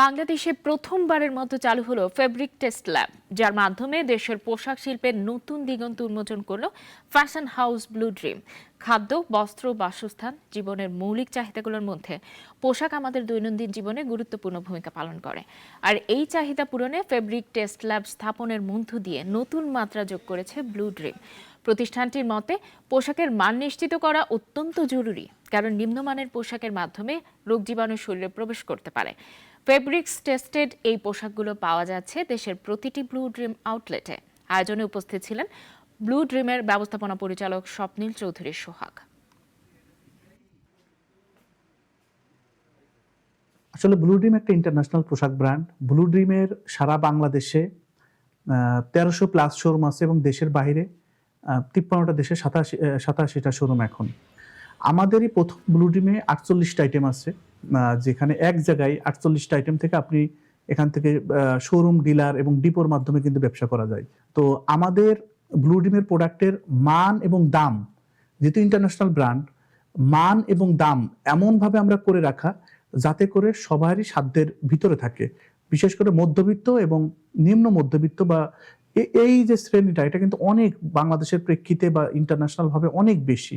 বাংলাদেশে প্রথমবারের মতো চালু হলো ফেব্রিক টেস্ট ল্যাব, যার মাধ্যমে দেশের পোশাক শিল্পের নতুন দিগন্ত উন্মোচন করলো ফ্যাশন হাউস ব্লু ড্রিম। খাদ্য, বস্ত্র, বাসস্থান, জীবনের মৌলিক চাহিদাগুলোর মধ্যে পোশাক আমাদের দৈনন্দিন জীবনে গুরুত্বপূর্ণ ভূমিকা পালন করে। আর এই চাহিদা পূরণে ফেব্রিক টেস্ট ল্যাব স্থাপনের মধ্য দিয়ে নতুন মাত্রা যোগ করেছে ব্লু ড্রিম। প্রতিষ্ঠানটির মতে, পোশাকের মান নিশ্চিত করা অত্যন্ত জরুরি, কারণ নিম্নমানের পোশাকের মাধ্যমে রোগ জীবাণু শরীরে প্রবেশ করতে পারে। ফেব্রিক্স টেস্টেড এই পোশাকগুলো পাওয়া যাচ্ছে দেশের প্রতিটি ব্লু ড্রিম আউটলেটে। আয়োজনে উপস্থিত ছিলেন ব্লু ড্রিমের ব্যবস্থাপনা পরিচালক স্বপ্নীল চৌধুরী সোহাগ। আসলে ব্লু ড্রিম একটা ইন্টারন্যাশনাল পোশাক ব্র্যান্ড। ব্লু ড্রিমের সারা বাংলাদেশে ১৩০০+ শোরুম আছে এবং দেশের বাইরে ৫৩টা দেশে ৮৭টা শোরুম এখন। আমাদেরই প্রথম ব্লু ড্রিমে ৪৮টা আইটেম আছে, যেখানে এক জায়গায় ৪৮টা আইটেম থেকে আপনি এখান থেকে শোরুম, ডিলার এবং ডিপোর মাধ্যমে কিন্তু ব্যবসা করা যায়। তো আমাদের ব্লু ড্রিমের প্রোডাক্টের মান এবং দাম, যেহেতু ইন্টারন্যাশনাল ব্র্যান্ড, মান এবং দাম এমনভাবে আমরা করে রাখা যাতে করে সবারই সাধ্যের ভিতরে থাকে। বিশেষ করে মধ্যবিত্ত এবং নিম্ন মধ্যবিত্ত বা এই যে শ্রেণীটা, এটা কিন্তু অনেক বাংলাদেশের প্রেক্ষিতে বা ইন্টারন্যাশনাল ভাবে অনেক বেশি।